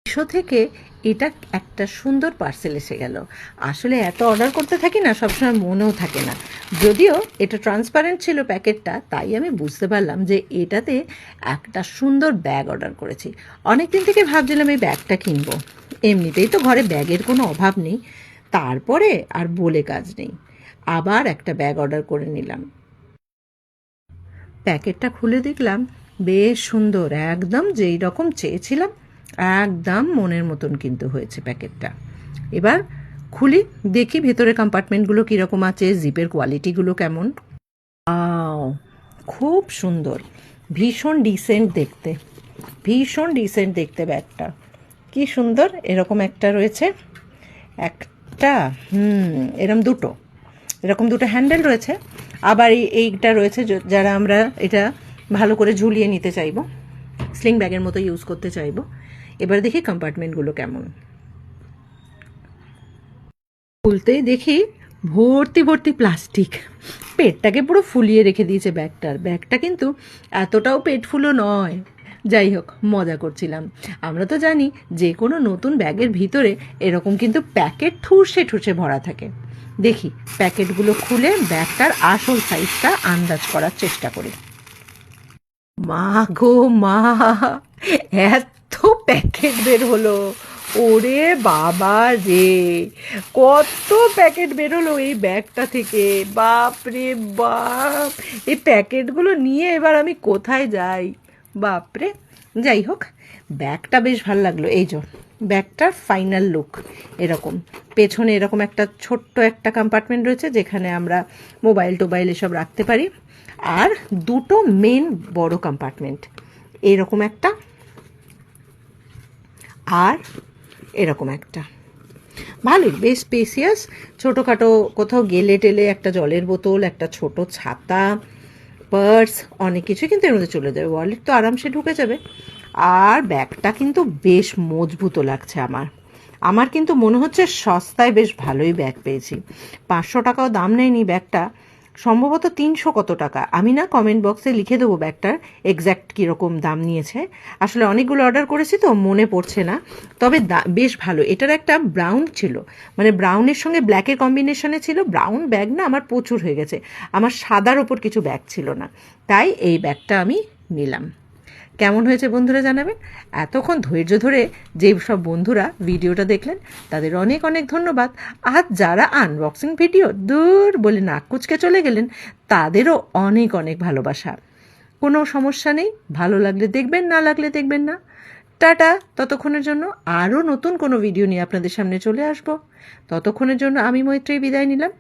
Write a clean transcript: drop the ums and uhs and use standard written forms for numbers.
মিশো থেকে এটা একটা সুন্দর পার্সেল এসে গেল। আসলে এত অর্ডার করতে থাকি না, সবসময় মনেও থাকে না। যদিও এটা ট্রান্সপারেন্ট ছিল প্যাকেটটা, তাই আমি বুঝতে পারলাম যে এটাতে একটা সুন্দর ব্যাগ অর্ডার করেছি। অনেক দিন থেকে ভাবছিলাম এই ব্যাগটা কিনবো, এমনিতেই তো ঘরে ব্যাগের কোনো অভাব নেই, তারপরে আর বলে কাজ নেই, আবার একটা ব্যাগ অর্ডার করে নিলাম। প্যাকেটটা খুলে দেখলাম বেশ সুন্দর, একদম যেই রকম চেয়েছিলাম একদম মনের মতন কিন্তু হয়েছে প্যাকেটটা। এবার খুলি, দেখি ভেতরে কম্পার্টমেন্টগুলো কীরকম আছে, জিপের কোয়ালিটিগুলো কেমন। আও, খুব সুন্দর, ভীষণ ডিসেন্ট দেখতে, ভীষণ ডিসেন্ট দেখতে ব্যাগটা। কি সুন্দর, এরকম একটা রয়েছে, একটা এরকম দুটো হ্যান্ডেল রয়েছে। আবার এইটা রয়েছে যারা আমরা এটা ভালো করে ঝুলিয়ে নিতে চাইবো, স্লিং ব্যাগের মতো ইউজ করতে চাইবো। এবার দেখি কম্পার্টমেন্টগুলো কেমন। খুলতেই দেখি ভর্তি ভর্তি প্লাস্টিক, পেটটাকে পুরো ফুলিয়ে রেখে দিয়েছে ব্যাগটার। ব্যাগটা কিন্তু এতটাও পেটফুলো নয়। যাই হোক, মজা করছিলাম। আমরা তো জানি যে কোনো নতুন ব্যাগের ভিতরে এরকম কিন্তু প্যাকেট ঠুসে ঠুসে ভরা থাকে। দেখি প্যাকেটগুলো খুলে ব্যাগটার আসল সাইজটা আন্দাজ করার চেষ্টা করি। মা গো মা, এত প্যাকেট বের হলো! ওরে বাবা রে, কত প্যাকেট বেরোলো এই ব্যাগটা থেকে! বাপ রে বাপ, এই প্যাকেটগুলো নিয়ে এবার আমি কোথায় যাই, বাপরে! যাই হোক, ব্যাগটা বেশ ভালো লাগলো। এই যে ব্যাগটার ফাইনাল লুক এরকম, পেছনে এরকম একটা ছোট্ট একটা কম্পার্টমেন্ট রয়েছে যেখানে আমরা মোবাইল টোবাইল এসব রাখতে পারি, আর দুটো মেন বড় কম্পার্টমেন্ট, এরকম একটা আর এরকম একটা। ভালোই, বেশ স্পেসিয়াস। ছোটোখাটো কোথাও গেলে টেলে একটা জলের বোতল, একটা ছোট ছাতা, পার্স, অনেক কিছু কিন্তু এর মধ্যে চলে যাবে। ওয়ালেট তো আরামসে ঢুকে যাবে। আর ব্যাগটা কিন্তু বেশ মজবুতও লাগছে আমার কিন্তু মনে হচ্ছে সস্তায় বেশ ভালোই ব্যাগ পেয়েছি। 500 টাকাও দাম নেয়নি ব্যাগটা, সম্ভবত 300 কত টাকা। আমি না কমেন্ট বক্সে লিখে দেবো ব্যাগটার এক্স্যাক্ট কীরকম দাম নিয়েছে। আসলে অনেকগুলো অর্ডার করেছি তো মনে পড়ছে না, তবে বেশ ভালো। এটার একটা ব্রাউন ছিল, মানে ব্রাউনের সঙ্গে ব্ল্যাকের কম্বিনেশনে ছিল। ব্রাউন ব্যাগ না আমার প্রচুর হয়ে গেছে, আমার সাদার ওপর কিছু ব্যাগ ছিল না, তাই এই ব্যাগটা আমি নিলাম। কেমন হয়েছে বন্ধুরা জানাবেন। এতক্ষণ ধৈর্য ধরে যে সব বন্ধুরা ভিডিওটা দেখলেন তাদের অনেক অনেক ধন্যবাদ। আর যারা আনবক্সিং ভিডিও দূর বলে নাক কুচকে চলে গেলেন তাদেরও অনেক অনেক ভালোবাসা। কোনো সমস্যা নেই, ভালো লাগলে দেখবেন, না লাগলে দেখবেন না। টাটা, ততক্ষণের জন্য আরও নতুন কোনো ভিডিও নিয়ে আপনাদের সামনে চলে আসবো। ততক্ষণের জন্য আমি মৈত্রেয়ী বিদায় নিলাম।